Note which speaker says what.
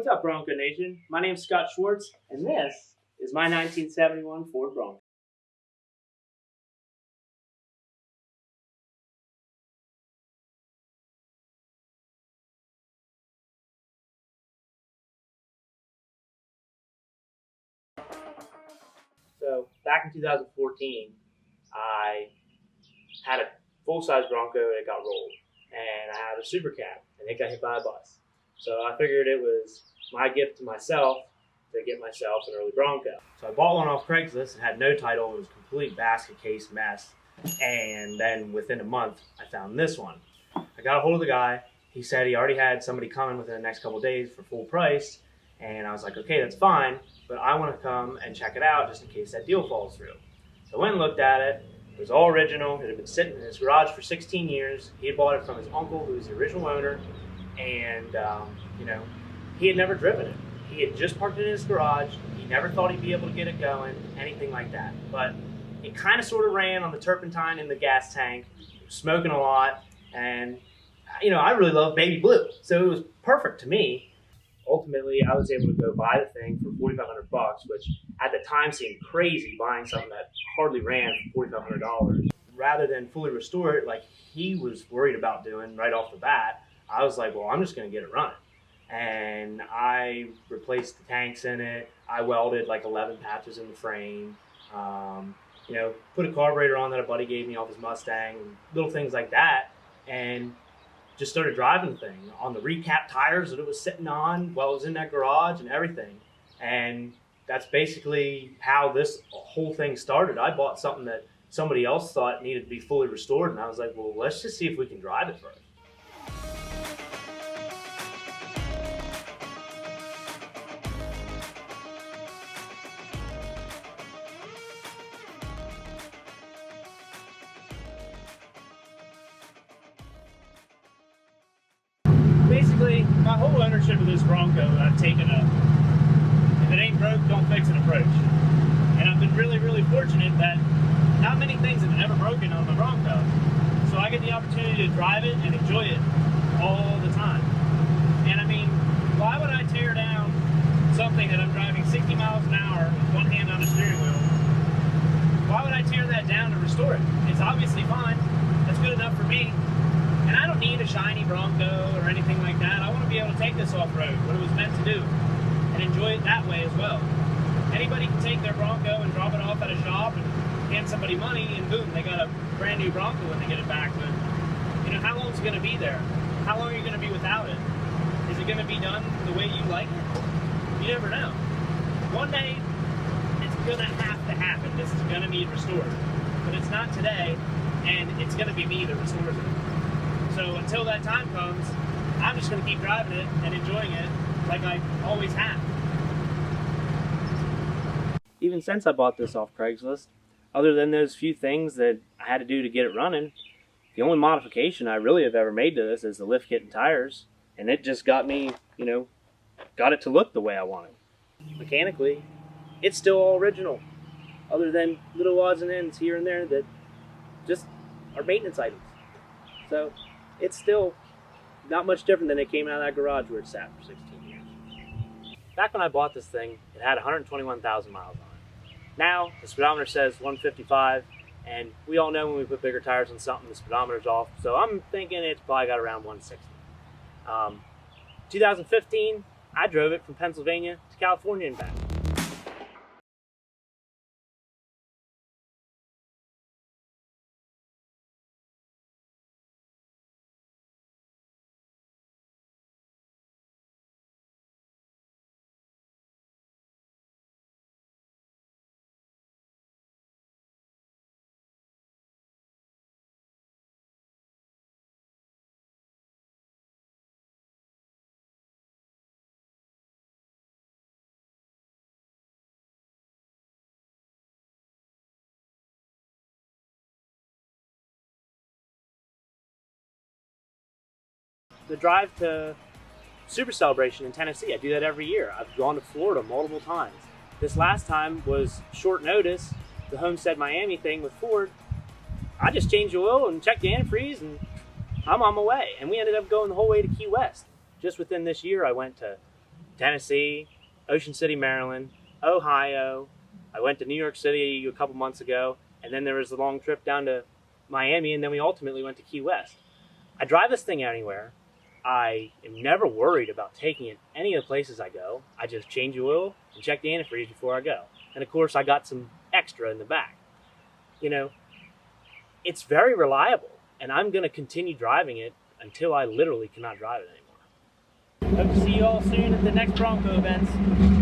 Speaker 1: What's up, Bronco Nation? My name's Scott Schwartz, and this is my 1971 Ford Bronco. So, back in 2014, I had a full-size Bronco that got rolled, and I had a super cab, and it got hit by a bus. So I figured it was my gift to myself to get myself an early Bronco. So I bought one off Craigslist. It had no title. It was a complete basket case mess. And then within a month, I found this one. I got a hold of the guy. He said he already had somebody coming within the next couple of days for full price. And I was like, okay, that's fine, but I want to come and check it out just in case that deal falls through. So I went and looked at it. It was all original. It had been sitting in his garage for 16 years. He had bought it from his uncle, who was the original owner. And, he had never driven it. He had just parked it in his garage. He never thought he'd be able to get it going, anything like that. But it kind of sort of ran on the turpentine in the gas tank, smoking a lot. And, I really love baby blue. So it was perfect to me. Ultimately, I was able to go buy the thing for $4,500, which at the time seemed crazy, buying something that hardly ran for $4,500. Rather than fully restore it like he was worried about doing right off the bat, I was like, well, I'm just going to get it running. And I replaced the tanks in it. I welded like 11 patches in the frame. Put a carburetor on that a buddy gave me off his Mustang, little things like that. And just started driving the thing on the recap tires that it was sitting on while it was in that garage and everything. And that's basically how this whole thing started. I bought something that somebody else thought needed to be fully restored, and I was like, well, let's just see if we can drive it first. Basically, my whole ownership of this Bronco, I've taken if it ain't broke, don't fix it approach. And I've been really, really fortunate that not many things have ever broken on the Bronco. So I get the opportunity to drive it and enjoy it all the time. And I mean, why would I tear down something that I'm driving 60 miles an hour with one hand on the steering wheel? Why would I tear that down to restore it? It's obviously fine. That's good enough for me. And I don't need a shiny Bronco or anything like that. I want to be able to take this off-road, what it was meant to do, and enjoy it that way as well. Anybody can take their Bronco and drop it off at a shop and hand somebody money, and boom, they got a brand new Bronco when they get it back. But, how long is it going to be there? How long are you going to be without it? Is it going to be done the way you like it? You never know. One day, it's going to have to happen. This is going to need restored. But it's not today, and it's going to be me that restores it. So until that time comes, I'm just going to keep driving it and enjoying it like I always have. Even since I bought this off Craigslist, other than those few things that I had to do to get it running, the only modification I really have ever made to this is the lift kit and tires. And it just got me, got it to look the way I wanted. Mechanically, it's still all original, other than little odds and ends here and there that just are maintenance items. So it's still not much different than it came out of that garage where it sat for 16 years. Back when I bought this thing, it had 121,000 miles on it. Now, the speedometer says 155, and we all know when we put bigger tires on something, the speedometer's off, so I'm thinking it's probably got around 160. 2015, I drove it from Pennsylvania to California and back. The drive to Super Celebration in Tennessee, I do that every year. I've gone to Florida multiple times. This last time was short notice, the Homestead Miami thing with Ford. I just changed the oil and checked the antifreeze and I'm on my way. And we ended up going the whole way to Key West. Just within this year, I went to Tennessee, Ocean City, Maryland, Ohio. I went to New York City a couple months ago, and then there was a long trip down to Miami, and then we ultimately went to Key West. I drive this thing anywhere. I am never worried about taking it any of the places I go. I just change the oil and check the antifreeze before I go. And of course, I got some extra in the back. You know, it's very reliable, and I'm going to continue driving it until I literally cannot drive it anymore. Hope to see you all soon at the next Bronco events.